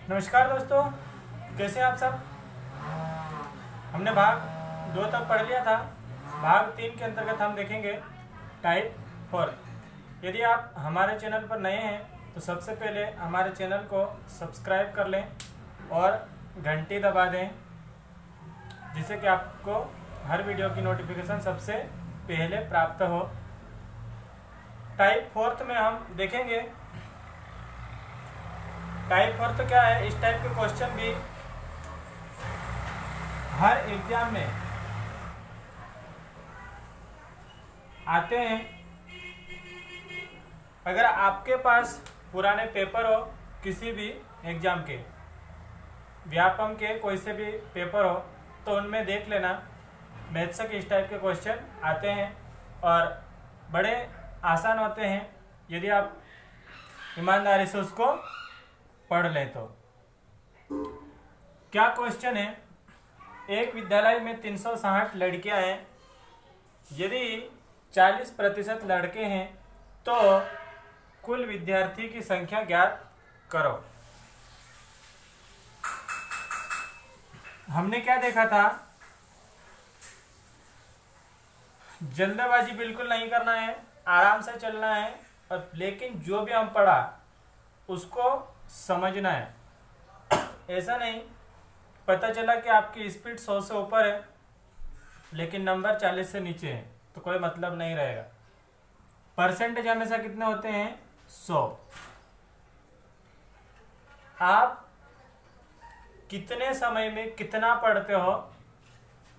नमस्कार दोस्तों, कैसे हैं आप सब। हमने भाग 2 तक पढ़ लिया था। भाग 3 के अंतर्गत हम देखेंगे टाइप 4। यदि आप हमारे चैनल पर नए हैं तो सबसे पहले हमारे चैनल को सब्सक्राइब कर लें और घंटी दबा दें, जिससे कि आपको हर वीडियो की नोटिफिकेशन सबसे पहले प्राप्त हो। टाइप 4 में हम देखेंगे टाइप 4 तो क्या है। इस टाइप के क्वेश्चन भी हर एग्जाम में आते हैं। अगर आपके पास पुराने पेपर हो, किसी भी एग्जाम के, व्यापम के कोई से भी पेपर हो, तो उनमें देख लेना। मैथ्स के इस टाइप के क्वेश्चन आते हैं और बड़े आसान होते हैं यदि आप ईमानदारी से उसको पढ़ लें तो। क्या क्वेश्चन है। एक विद्यालय में 360 लड़कियां हैं। यदि 40% लड़के हैं तो कुल विद्यार्थी की संख्या ज्ञात करो। हमने क्या देखा था, जल्दबाजी बिल्कुल नहीं करना है, आराम से चलना है, और लेकिन जो भी हम पढ़ा उसको समझना है। ऐसा नहीं पता चला कि आपकी स्पीड 100 से ऊपर है लेकिन नंबर 40 से नीचे है, तो कोई मतलब नहीं रहेगा। परसेंटेज हमेशा कितने होते हैं? 100। आप कितने समय में कितना पढ़ते हो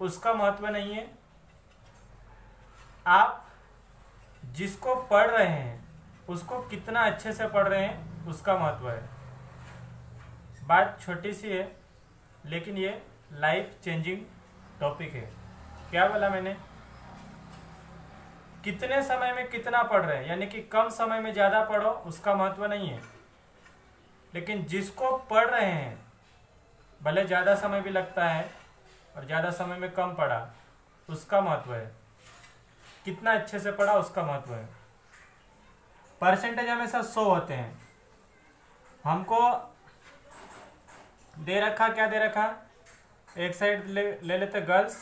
उसका महत्व नहीं है, आप जिसको पढ़ रहे हैं उसको कितना अच्छे से पढ़ रहे हैं उसका महत्व है। बात छोटी सी है लेकिन ये लाइफ चेंजिंग टॉपिक है। क्या बोला मैंने? कितने समय में कितना पढ़ रहे हैं, यानी कि कम समय में ज़्यादा पढ़ो उसका महत्व नहीं है, लेकिन जिसको पढ़ रहे हैं भले ज़्यादा समय भी लगता है और ज़्यादा समय में कम पढ़ा उसका महत्व है। कितना अच्छे से पढ़ा उसका महत्व है। परसेंटेज हमेशा 100 होते हैं। हमको दे रखा, क्या दे रखा, एक साइड ले लेते गर्ल्स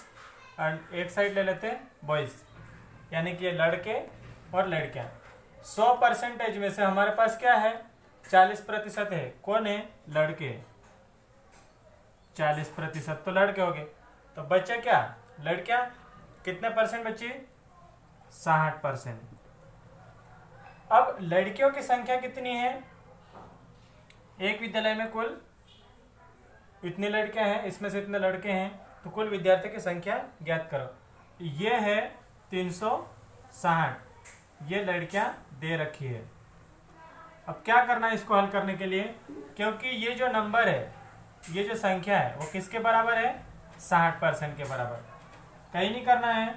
और एक साइड ले लेते बॉयज़, यानी कि ये लड़के और लड़कियां। 100% में से हमारे पास क्या है? 40% है। कौन है? लड़के। 40% तो लड़के हो गए, तो बच्चे क्या? लड़कियां। कितने परसेंट बची? 60%। अब लड़कियों की संख्या कितनी है? एक विद्यालय में कुल इतनी लड़कियां हैं, इसमें से इतने लड़के हैं, तो कुल विद्यार्थी की संख्या ज्ञात करो। ये है 360, ये लड़कियां दे रखी है। अब क्या करना है इसको हल करने के लिए? क्योंकि ये जो नंबर है, ये जो संख्या है वो किसके बराबर है? 60% के बराबर। कहीं नहीं करना है।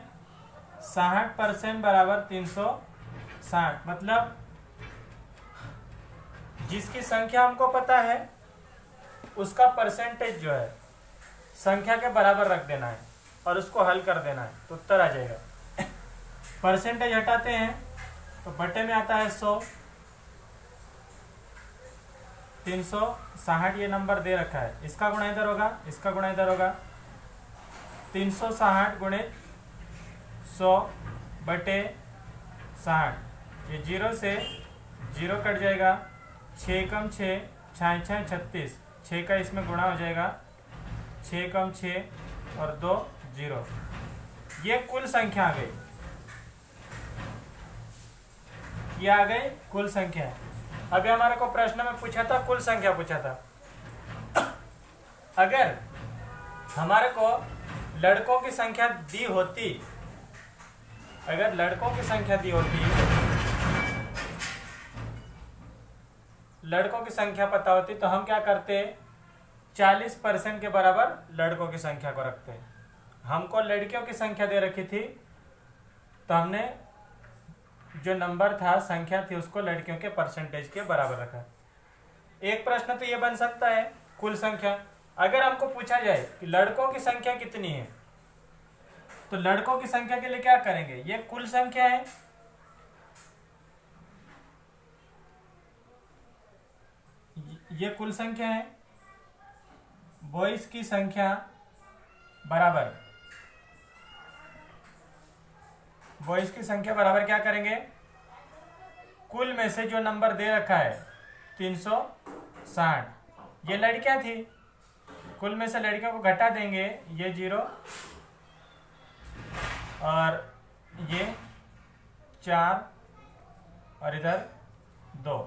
60% बराबर 360, मतलब जिसकी संख्या हमको पता है उसका परसेंटेज जो है संख्या के बराबर रख देना है और उसको हल कर देना है, तो उत्तर आ जाएगा। परसेंटेज हटाते हैं तो बटे में आता है 100। 360 ये नंबर दे रखा है, इसका गुणा इधर होगा, इसका गुणा इधर होगा। 360 गुणित 100 बटे 60। ये 0 से 0 कट जाएगा। 6 कम 6, 6 6 36, 6 का इसमें गुणा हो जाएगा। 6 कम 6 और 2 0। ये कुल संख्या आ गई, ये आ गई कुल संख्या। अभी हमारे को प्रश्न में पूछा था, कुल संख्या पूछा था। अगर हमारे को लड़कों की संख्या दी होती, अगर लड़कों की संख्या दी होती, लड़कों की संख्या पता होती, तो हम क्या करते? 40% के बराबर लड़कों की संख्या को रखते हैं। हमको लड़कियों की संख्या दे रखी थी, तो हमने जो नंबर था, संख्या थी, उसको लड़कियों के परसेंटेज के बराबर रखा। एक प्रश्न तो ये बन सकता है, कुल संख्या। अगर हमको पूछा जाए कि लड़कों की संख्या कितनी है, तो लड़कों की संख्या के लिए क्या करेंगे? ये कुल संख्या है, ये कुल संख्या है, बॉयज की संख्या बराबर, बॉयज की संख्या बराबर क्या करेंगे, कुल में से जो नंबर दे रखा है 360, ये लड़कियां थी, कुल में से लड़कियों को घटा देंगे, ये 0 और ये 4 और इधर 2,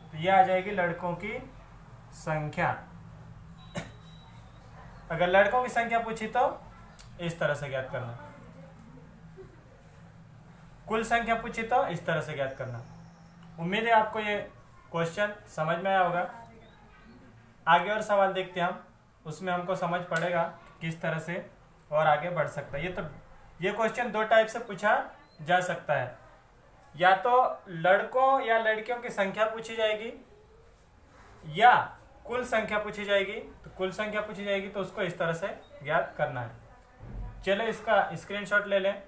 तो ये आ जाएगी लड़कों की संख्या। अगर लड़कों की संख्या पूछी तो इस तरह से ज्ञात करना, कुल संख्या पूछी तो इस तरह से ज्ञात करना। उम्मीद है आपको ये क्वेश्चन समझ में आया होगा। आगे और सवाल देखते हैं हम, उसमें हमको समझ पड़ेगा किस तरह से और आगे बढ़ सकता है। ये क्वेश्चन दो टाइप से पूछा जा सकता है, या तो लड़कों या लड़कियों की संख्या पूछी जाएगी या कुल संख्या पूछी जाएगी। तो कुल संख्या पूछी जाएगी तो उसको इस तरह से ज्ञात करना है। चलो इसका स्क्रीनशॉट ले लें।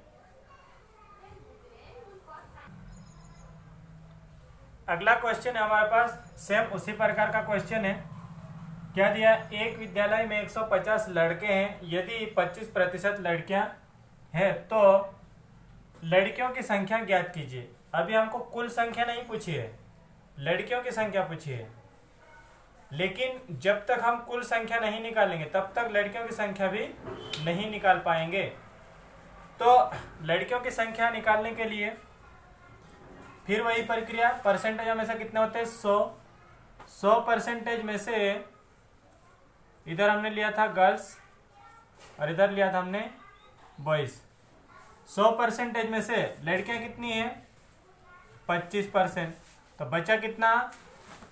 अगला क्वेश्चन है हमारे पास, सेम उसी प्रकार का क्वेश्चन है। क्या दिया, एक विद्यालय में 150 लड़के हैं, यदि 25% लड़कियां हैं तो लड़कियों की संख्या ज्ञात कीजिए। अभी हमको कुल संख्या नहीं पूछी है, लड़कियों की संख्या पूछी है, लेकिन जब तक हम कुल संख्या नहीं निकालेंगे तब तक लड़कियों की संख्या भी नहीं निकाल पाएंगे। तो लड़कियों की संख्या निकालने के लिए फिर वही प्रक्रिया, परसेंटेज हमेशा कितने होते हैं, 100% में से इधर हमने लिया था गर्ल्स और इधर लिया था हमने बॉयज। 100% में से लड़कियां कितनी है, 25%, तो बचा कितना,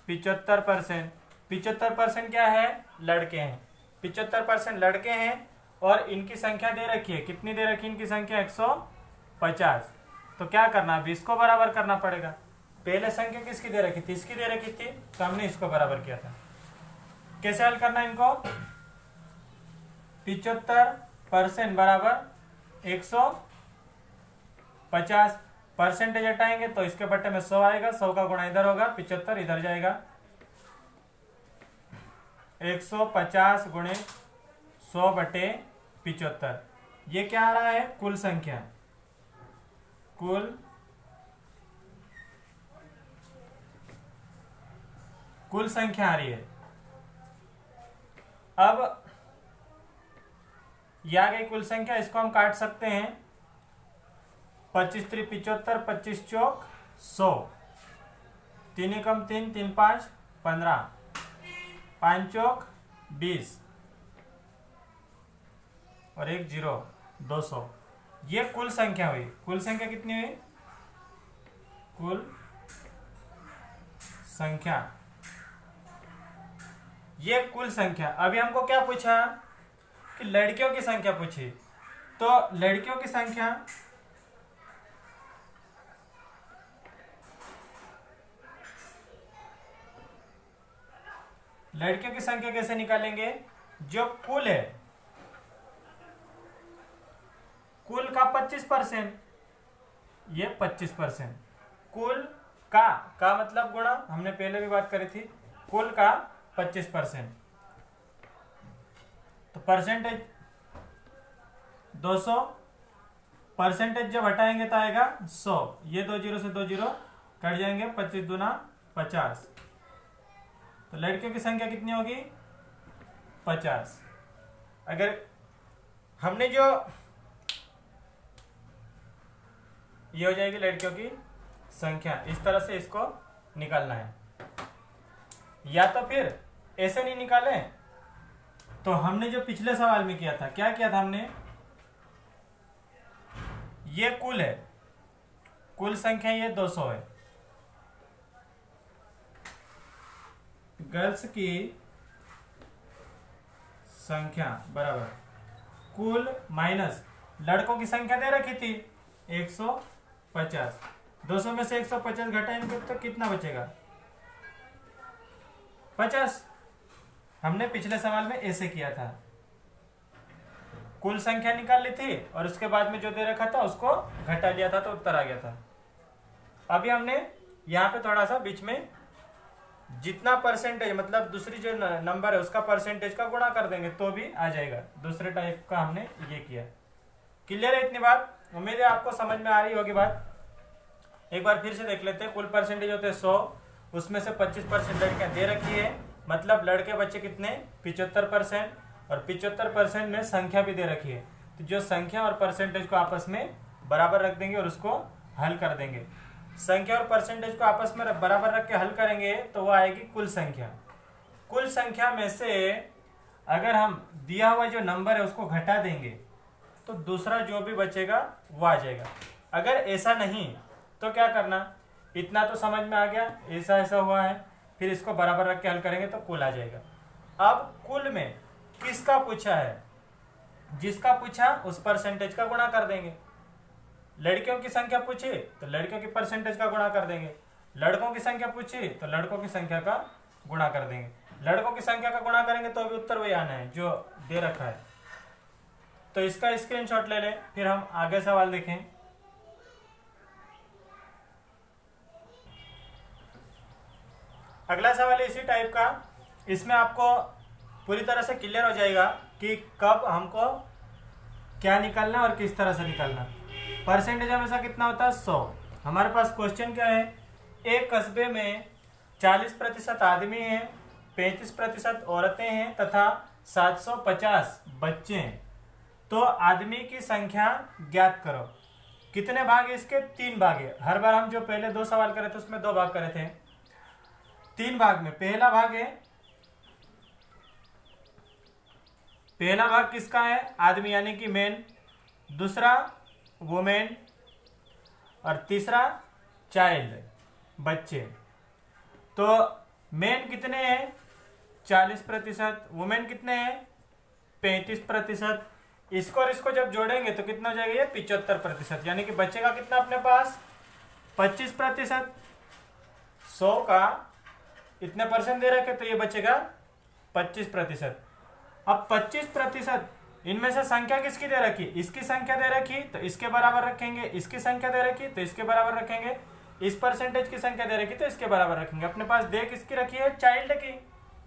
75%। 75% क्या है, लड़के हैं। 75% लड़के हैं और इनकी संख्या दे रखी है, कितनी दे रखी है इनकी संख्या, 150। तो क्या करना, अब इसको बराबर करना पड़ेगा। पहले संख्या किसकी दे रखी थी, इसकी दे रखी थी, तो हमने इसको बराबर किया था। कैसे हल करना इनको, 75% बराबर 150, परसेंटेज हटाएंगे तो इसके बट्टे में 100 आएगा, 100 का गुणा इधर होगा, 75 इधर जाएगा, 150 गुणे 100/75। ये क्या आ रहा है, कुल संख्या, कुल संख्या आ रही है। अब ये आ गई कुल संख्या, इसको हम काट सकते हैं, 25 3 75, 25 चौक 100, 3 एकम 3, 3 5 15, 5 चौक 20 और 1 0, 200। ये कुल संख्या हुई। कुल संख्या कितनी हुई, कुल संख्या, ये कुल संख्या। अभी हमको क्या पूछा कि लड़कियों की संख्या पूछी, तो लड़कियों की संख्या कैसे निकालेंगे, जो कुल है, कुल का 25%, ये 25%, कुल का मतलब गुणा, हमने पहले भी बात करी थी, कुल का 25%, तो परसेंटेज 200, परसेंटेज जब हटाएंगे तो आएगा 100, ये 2 0 से 2 0 कट जाएंगे, 25 दूना 50, तो लड़कियों की संख्या कितनी होगी, 50। अगर हमने जो ये हो जाएगी लड़कियों की संख्या, इस तरह से इसको निकालना है। या तो फिर ऐसे नहीं निकाले तो हमने जो पिछले सवाल में किया था, क्या किया था हमने, ये कुल है, कुल संख्या ये 200 है, गर्ल्स की संख्या बराबर कुल माइनस लड़कों की संख्या दे रखी थी 150, 200 में से 150 घटाएंगे तो कितना बचेगा, 50। हमने पिछले सवाल में ऐसे किया था, कुल संख्या निकाल ली थी और उसके बाद में जो दे रखा था उसको घटा लिया था तो उत्तर आ गया था। अभी हमने यहाँ पे थोड़ा सा बीच में जितना परसेंटेज मतलब दूसरी जो नंबर है उसका परसेंटेज का गुणा कर देंगे तो भी आ जाएगा। दूसरे टाइप का हमने ये किया। क्लियर है इतनी बात? उम्मीद है आपको समझ में आ रही होगी बात। एक बार फिर से देख लेते हैं। कुल परसेंटेज होते हैं 100, उसमें से 25% लड़कियां दे रखी है, मतलब लड़के बच्चे कितने 75%, और 75% में संख्या भी दे रखी है। तो जो संख्या और परसेंटेज को आपस में बराबर रख देंगे और उसको हल कर देंगे। संख्या और परसेंटेज को आपस में बराबर रख के हल करेंगे तो वो आएगी कुल संख्या। कुल संख्या में से अगर हम दिया हुआ जो नंबर है उसको घटा देंगे तो दूसरा जो भी बचेगा वो आ जाएगा। अगर ऐसा नहीं तो क्या करना, इतना तो समझ में आ गया, ऐसा ऐसा हुआ है, फिर इसको बराबर रख के हल करेंगे तो कुल आ जाएगा। अब कुल में किसका पूछा है, जिसका पूछा उस परसेंटेज का गुणा कर देंगे। लड़कियों की संख्या पूछी तो लड़कियों की परसेंटेज का गुणा कर देंगे, लड़कों की संख्या पूछी तो लड़कों की संख्या का गुणा कर देंगे। लड़कों की संख्या का गुणा करेंगे तो अभी उत्तर वही आना है जो दे रखा है। तो इसका स्क्रीनशॉट ले लें, फिर हम आगे सवाल देखें। अगला सवाल इसी टाइप का, इसमें आपको पूरी तरह से क्लियर हो जाएगा कि कब हमको क्या निकालना और किस तरह से निकालना। परसेंटेज हमेशा कितना होता है 100। हमारे पास क्वेश्चन क्या है, एक कस्बे में 40% आदमी हैं, 35% औरतें हैं तथा 750 बच्चे हैं। तो आदमी की संख्या ज्ञात करो। कितने भाग है इसके? 3 भाग है। हर बार हम जो पहले 2 सवाल करे थे उसमें 2 भाग करे थे, 3 भाग में पहला भाग है, पहला भाग किसका है? आदमी यानी कि मेन, दूसरा वुमेन, और तीसरा चाइल्ड बच्चे। तो मेन कितने हैं? 40%, वुमेन कितने हैं? 35%। इसको और इसको जब जोड़ेंगे तो कितना हो जाएगा? ये 75%, यानी कि बचेगा कितना अपने पास? 25%। 100 का इतने परसेंट दे रखे तो ये बचेगा 25%। अब 25% इनमें से संख्या किसकी दे रखी? इसकी संख्या दे रखी तो इसके बराबर रखेंगे, इसकी संख्या दे रखी तो इसके बराबर रखेंगे, इस परसेंटेज की संख्या दे रखी तो इसके बराबर रखेंगे। अपने पास दे किसकी रखी है? चाइल्ड की।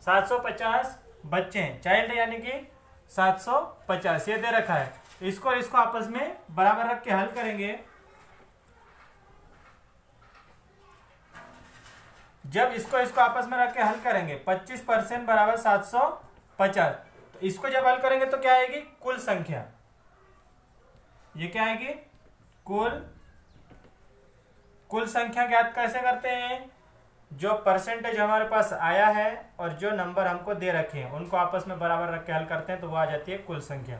750 बच्चे हैं, चाइल्ड यानी कि 750 ये दे रखा है। इसको और इसको आपस में बराबर रख के हल करेंगे। जब इसको इसको आपस में रख के हल करेंगे 25% बराबर 750, तो इसको जब हल करेंगे तो क्या आएगी? कुल संख्या। ये क्या आएगी? कुल संख्या ज्ञात कैसे करते हैं? जो परसेंटेज हमारे पास आया है और जो नंबर हमको दे रखे हैं उनको आपस में बराबर रख के हल करते हैं तो वो आ जाती है कुल संख्या।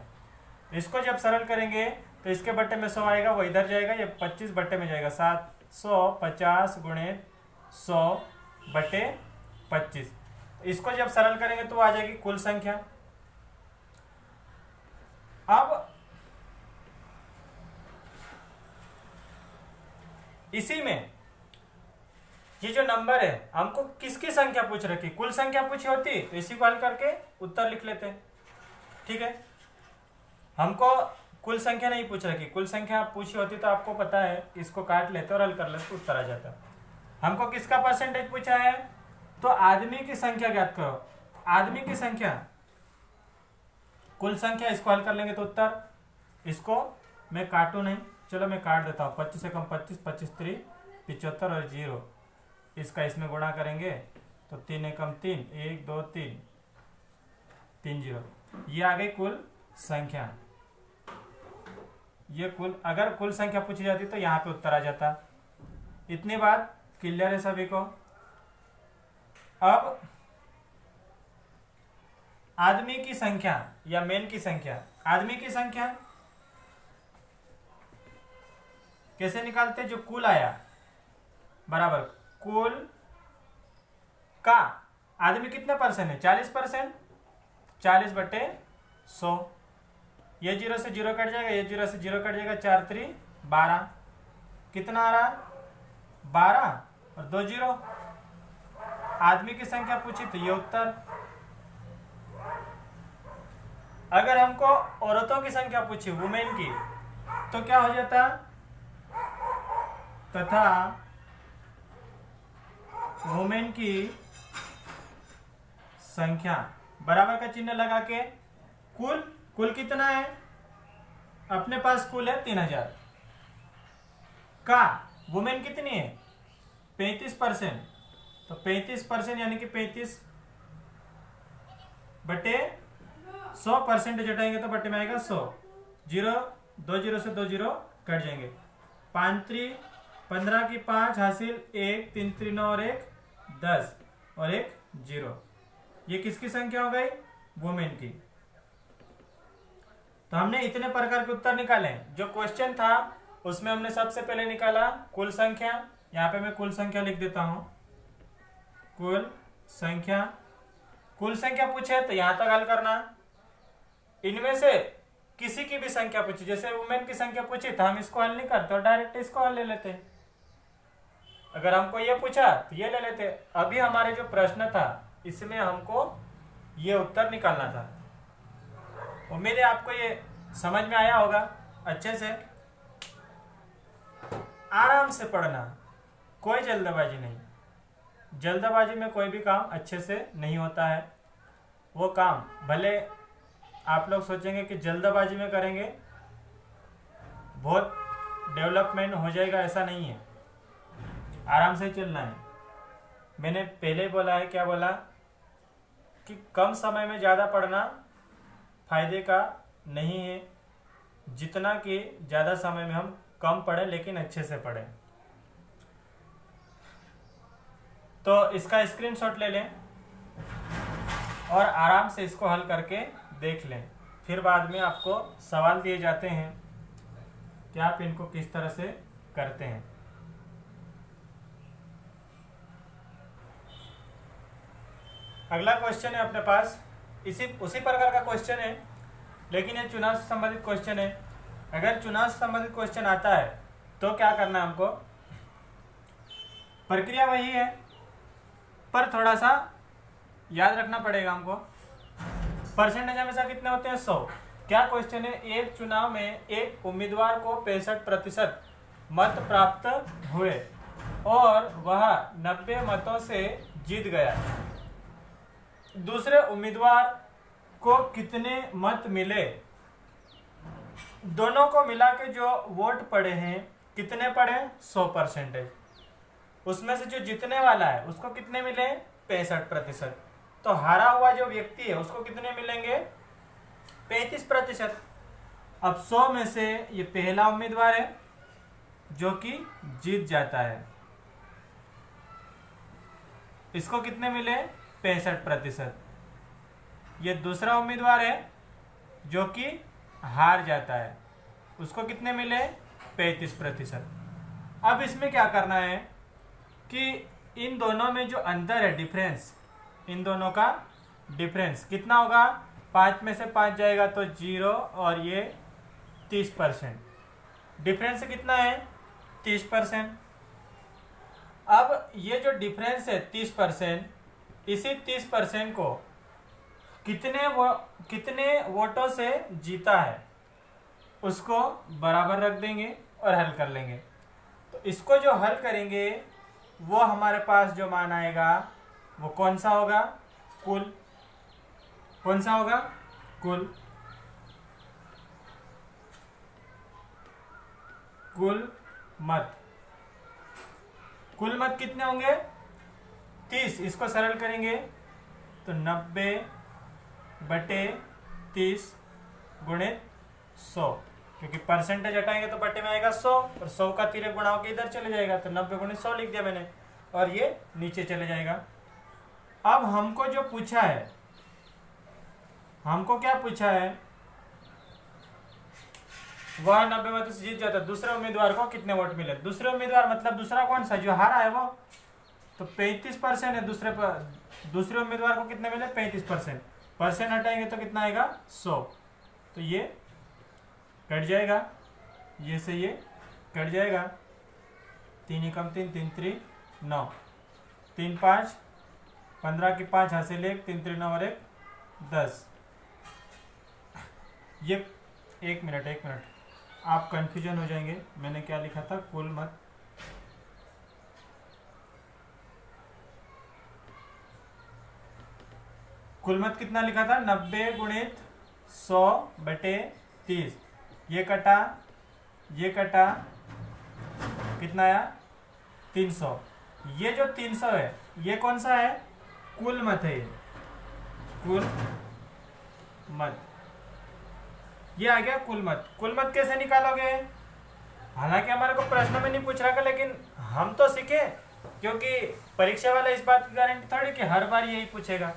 इसको जब सरल करेंगे तो इसके बट्टे में 100 आएगा, वो इधर जाएगा, ये 25 बट्टे में जाएगा। 750 गुणे 100 बटे 25। इसको जब सरल करेंगे तो आ जाएगी कुल संख्या। अब इसी में ये जो नंबर है हमको किसकी संख्या पूछ रखी? कुल संख्या पूछी होती तो इसी को हल करके उत्तर लिख लेते। ठीक है, हमको कुल संख्या नहीं पूछ रखी, कुल संख्या पूछी होती तो आपको पता है इसको काट लेते और हल कर लेते तो उत्तर आ जाता। हमको किसका परसेंटेज पूछा है? तो आदमी की संख्या ज्ञात करो। आदमी की संख्या, कुल संख्या, इसको हल कर लेंगे तो उत्तर। इसको मैं काटू नहीं, चलो मैं काट देता हूँ। 25 से कम 25, 25 3 75 और 0, इसका इसमें गुणा करेंगे तो 3 एकम 3, 1 2 3 3 0, ये आ गई कुल संख्या। ये कुल, अगर कुल संख्या पूछी जाती तो यहाँ पे उत्तर आ जाता। इतनी बात क्लियर है सभी को? अब आदमी की संख्या या मेन की संख्या, आदमी की संख्या कैसे निकालते? जो कुल आया बराबर कुल का, आदमी कितने परसेंट है? 40%, 40 बटे 100। ये 0 से 0 कट जाएगा, ये 0 से 0 कट जाएगा, 4 3 12। कितना आ रहा? 12 और 2 0। आदमी की संख्या पूछी तो ये उत्तर। अगर हमको औरतों की संख्या पूछी, वुमेन की, तो क्या हो जाता? तथा वुमेन की संख्या बराबर का चिन्ह लगा के कुल कुल कितना है अपने पास कुल है 3000 का वुमेन कितनी है 35%। तो 35% यानी कि 35 बटे 100% हटाएंगे तो बटे में आएगा 100। 2 से 2 जीरो कट जाएंगे। 5 3 15 की 5 हासिल 1 3 3 9 और 1 10 और 1 0। ये किसकी संख्या हो गई वुमेन की। तो हमने इतने प्रकार के उत्तर निकाले। जो क्वेश्चन था उसमें हमने सबसे पहले निकाला कुल संख्या। यहाँ पे मैं कुल संख्या लिख देता हूं। कुल संख्या पूछे तो यहां तक हल करना। इनमें से किसी की भी संख्या पूछी, जैसे वुमेन की संख्या पूछी तो हम इसको हल नहीं करते और डायरेक्ट इसको हल ले लेते। अगर हमको ये पूछा तो ये ले लेते। अभी हमारे जो प्रश्न था इसमें हमको ये उत्तर निकालना था। उम्मीद है आपको ये समझ में आया होगा। अच्छे से आराम से पढ़ना, कोई जल्दबाजी नहीं। जल्दबाजी में कोई भी काम अच्छे से नहीं होता है। वो काम भले आप लोग सोचेंगे कि जल्दबाजी में करेंगे बहुत डेवलपमेंट हो जाएगा, ऐसा नहीं है। आराम से चलना है। मैंने पहले बोला है, क्या बोला कि कम समय में ज़्यादा पढ़ना फायदे का नहीं है, जितना कि ज़्यादा समय में हम कम पढ़ें लेकिन अच्छे से पढ़ें। तो इसका स्क्रीनशॉट ले लें और आराम से इसको हल करके देख लें। फिर बाद में आपको सवाल दिए जाते हैं कि आप इनको किस तरह से करते हैं। अगला क्वेश्चन है अपने पास, उसी प्रकार का क्वेश्चन है लेकिन ये चुनाव से संबंधित क्वेश्चन है। अगर चुनाव से संबंधित क्वेश्चन आता है तो क्या करना है हमको, प्रक्रिया वही है पर थोड़ा सा याद रखना पड़ेगा हमको। परसेंटेज हमेशा कितने होते हैं 100। क्या क्वेश्चन है, एक चुनाव में एक उम्मीदवार को 65% मत प्राप्त हुए और वह 90 मतों से जीत गया। दूसरे उम्मीदवार को कितने मत मिले? दोनों को मिला के जो वोट पड़े हैं कितने पड़े 100%। उसमें से जो जीतने वाला है उसको कितने मिले 65%। तो हारा हुआ जो व्यक्ति है उसको कितने मिलेंगे 35%। अब 100 में से ये पहला उम्मीदवार है जो कि जीत जाता है, इसको कितने मिले 65%। ये दूसरा उम्मीदवार है जो कि हार जाता है, उसको कितने मिले 35%। अब इसमें क्या करना है कि इन दोनों में जो अंतर है डिफरेंस, इन दोनों का डिफरेंस कितना होगा। 5 में से 5 जाएगा तो 0 और ये 30%। डिफरेंस कितना है 30%। अब ये जो डिफरेंस है 30%, इसी 30% को कितने वोटों से जीता है उसको बराबर रख देंगे और हल कर लेंगे। तो इसको जो हल करेंगे वो हमारे पास जो मान आएगा वो कौन सा होगा, कुल। कौन सा होगा, कुल। कुल मत कितने होंगे 30। इसको सरल करेंगे तो 90 बटे 30 गुणित 100, क्योंकि परसेंटेज हटाएंगे तो बटे में आएगा 100 और 100 का तिरक गुणा होकर इधर चले जाएगा तो 90 गुणित 100 लिख दिया मैंने और ये नीचे चले जाएगा। अब हमको जो पूछा है, हमको क्या पूछा है, वह 90 मतों से जीत जाता है। दूसरे उम्मीदवार को कितने वोट मिले। दूसरे उम्मीदवार मतलब दूसरा कौन सा जो हारा है वो, तो 35% है। दूसरे उम्मीदवार को कितने मिले 35%। परसेंट हटाएंगे तो कितना आएगा 100। तो ये कट जाएगा, ये से ये कट जाएगा। 3 एकम 3, 3 3 9, 3 5 15 की 5 हासिल 1, 3 3 9 और 1 10। ये एक मिनट आप कंफ्यूजन हो जाएंगे। मैंने क्या लिखा था, कुल मत। कुल मत कितना लिखा था, 90 गुणित 100/30। ये कटा, ये कटा, कितना आया, 300। ये जो 300 है ये कौन सा है, कुल मत है, ये कुल मत, ये आ गया कुल मत। कुल मत कैसे निकालोगे, हालांकि हमारे को प्रश्न में नहीं पूछ रहा था, लेकिन हम तो सीखे, क्योंकि परीक्षा वाला इस बात की गारंटी थोड़ी कि हर बार यही पूछेगा,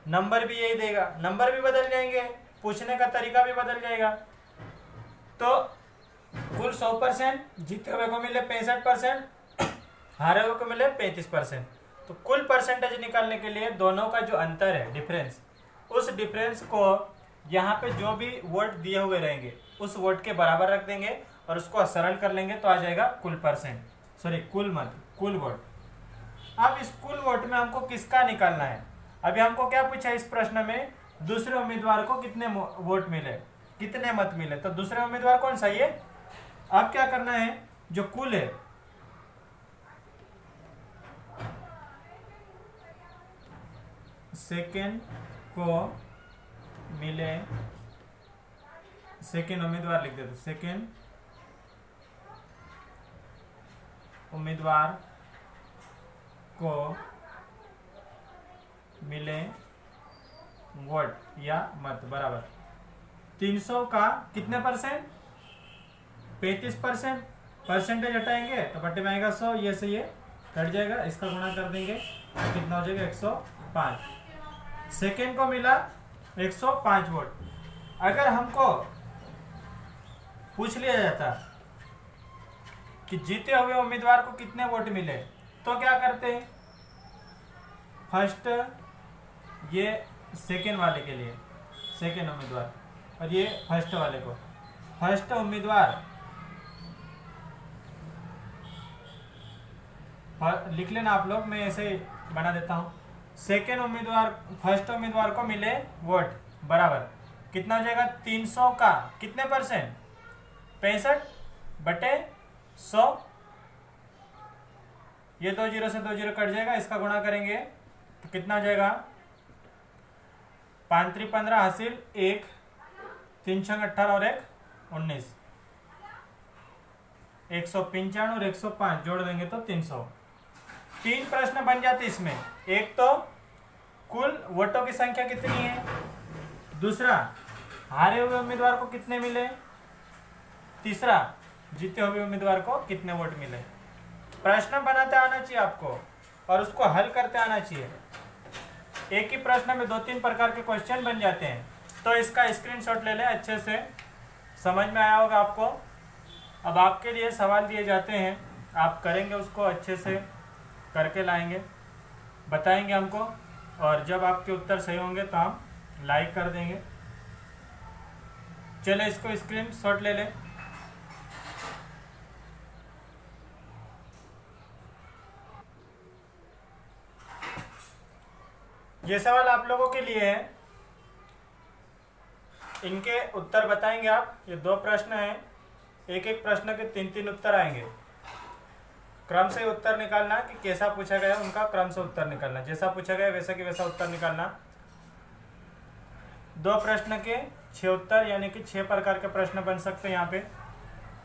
नंबर भी यही देगा, नंबर भी बदल जाएंगे, पूछने का तरीका भी बदल जाएगा। तो कुल 100%, जीते हुए को मिले 65%, हारे हुए को मिले 35%। तो कुल परसेंटेज निकालने के लिए दोनों का जो अंतर है, डिफरेंस, उस डिफरेंस को यहाँ पे जो भी वोट दिए हुए रहेंगे उस वोट के बराबर रख देंगे और उसको सरल कर लेंगे तो आ जाएगा कुल परसेंट, सॉरी कुल मत, कुल वोट। अब इस कुल वोट में हमको किसका निकालना है, अभी हमको क्या पूछा इस प्रश्न में, दूसरे उम्मीदवार को कितने वोट मिले, कितने मत मिले, तो दूसरे उम्मीदवार कौन सा, ये। अब क्या करना है, जो कुल है, सेकेंड को मिले, सेकेंड उम्मीदवार लिख देते, सेकेंड उम्मीदवार को मिले वोट या मत बराबर 300 का कितने परसेंट, 35%। परसेंटेज हटाएंगे तो बटे में आएगा 100, ये से ये कट जाएगा, इसका गुणा कर देंगे तो कितना हो जाएगा 105। सेकेंड को मिला 105 वोट। अगर हमको पूछ लिया जाता कि जीते हुए उम्मीदवार को कितने वोट मिले, तो क्या करते, फर्स्ट ये सेकेंड वाले के लिए, सेकेंड उम्मीदवार, और ये फर्स्ट वाले को, फर्स्ट उम्मीदवार लिख लेना आप लोग, मैं ऐसे बना देता हूँ। सेकेंड उम्मीदवार, फर्स्ट उम्मीदवार को मिले वोट बराबर कितना हो जाएगा, 300 का कितने परसेंट, 65/100। ये 2 जीरो से 2 जीरो कट जाएगा, इसका गुणा करेंगे तो कितना हो जाएगा, 5 3 15 हासिल 1, 3 6 18 और 1 19, 195 और 105 जोड़ देंगे तो 300। 3 प्रश्न बन जाते इसमें, एक तो कुल वोटों की संख्या कितनी है, दूसरा हारे हुए उम्मीदवार को कितने मिले, तीसरा जीते हुए उम्मीदवार को कितने वोट मिले। प्रश्न बनाते आना चाहिए आपको और उसको हल करते आना चाहिए। एक ही प्रश्न में 2-3 प्रकार के क्वेश्चन बन जाते हैं, तो इसका स्क्रीनशॉट ले लें, अच्छे से समझ में आया होगा आपको। अब आपके लिए सवाल दिए जाते हैं, आप करेंगे उसको अच्छे से करके लाएंगे, बताएंगे हमको, और जब आपके उत्तर सही होंगे तो हम लाइक कर देंगे। चले इसको स्क्रीनशॉट ले लें। ये सवाल आप लोगों के लिए है, इनके उत्तर बताएंगे आप। ये 2 प्रश्न हैं, एक एक प्रश्न के 3-3 उत्तर आएंगे। क्रम से उत्तर निकालना कि कैसा पूछा गया, उनका क्रम से उत्तर निकालना, जैसा पूछा गया वैसा कि वैसा उत्तर निकालना। 2 प्रश्न के 6 उत्तर, यानी कि 6 प्रकार के प्रश्न बन सकते हैं। यहाँ पे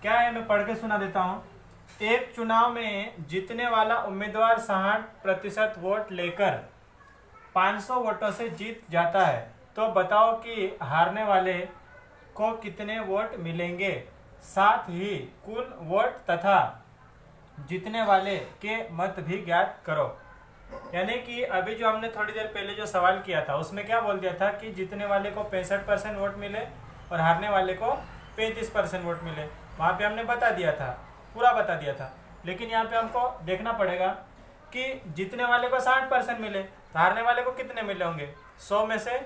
क्या है, मैं पढ़ के सुना देता हूँ। एक चुनाव में जीतने वाला उम्मीदवार 60% वोट लेकर 500 वोटों से जीत जाता है, तो बताओ कि हारने वाले को कितने वोट मिलेंगे, साथ ही कुल वोट तथा जीतने वाले के मत भी ज्ञात करो। यानी कि अभी जो हमने थोड़ी देर पहले जो सवाल किया था उसमें क्या बोल दिया था कि जीतने वाले को 65% वोट मिले और हारने वाले को 35% वोट मिले, वहाँ पे हमने बता दिया था, पूरा बता दिया था। लेकिन यहाँ पे हमको देखना पड़ेगा कि जीतने वाले को 60% मिले तो हारने वाले को कितने मिले होंगे, 100 में से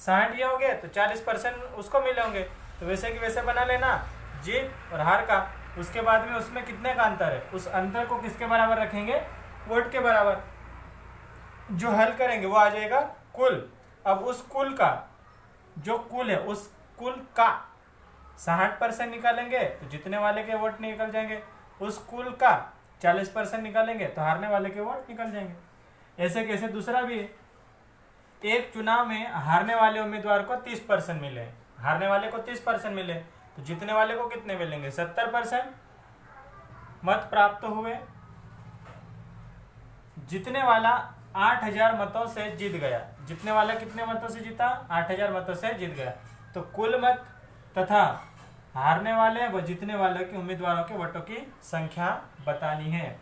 60 ये हो गए तो 40% उसको मिले होंगे। तो वैसे कि वैसे बना लेना जीत और हार का। उसके बाद में उसमें कितने का अंतर है, उस अंतर को किसके बराबर रखेंगे, वोट के बराबर। जो हल करेंगे वो आ जाएगा कुल। अब उस कुल का, जो कुल है उस कुल का 60% निकालेंगे तो जीतने वाले के वोट निकल जाएंगे, उस कुल का 40% निकालेंगे तो हारने वाले के वोट निकल जाएंगे। ऐसे कैसे दूसरा भी है, एक चुनाव में हारने वाले उम्मीदवार को 30% मिले, हारने वाले को 30% मिले, तो जीतने वाले को कितने मिलेंगे? 70% मत प्राप्त हुए। जीतने वाला 8000 मतों से जीत गया। जीतने वाला कितने मतों से जीता? 8000 मतों से जीत गया। तो कुल मत तथा हारने वाले व जीतने वाले के उम्मीदवारों के वोटों की संख्या बतानी है।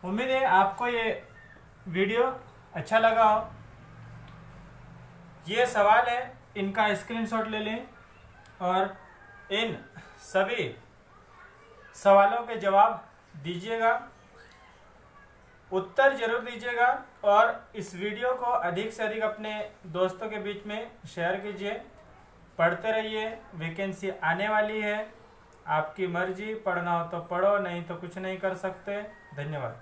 उम्मीद है आपको ये वीडियो अच्छा लगा हो। ये सवाल है, इनका स्क्रीनशॉट ले लें और इन सभी सवालों के जवाब दीजिएगा, उत्तर जरूर दीजिएगा और इस वीडियो को अधिक से अधिक अपने दोस्तों के बीच में शेयर कीजिए। पढ़ते रहिए, वैकेंसी आने वाली है, आपकी मर्जी, पढ़ना हो तो पढ़ो, नहीं तो कुछ नहीं कर सकते। धन्यवाद।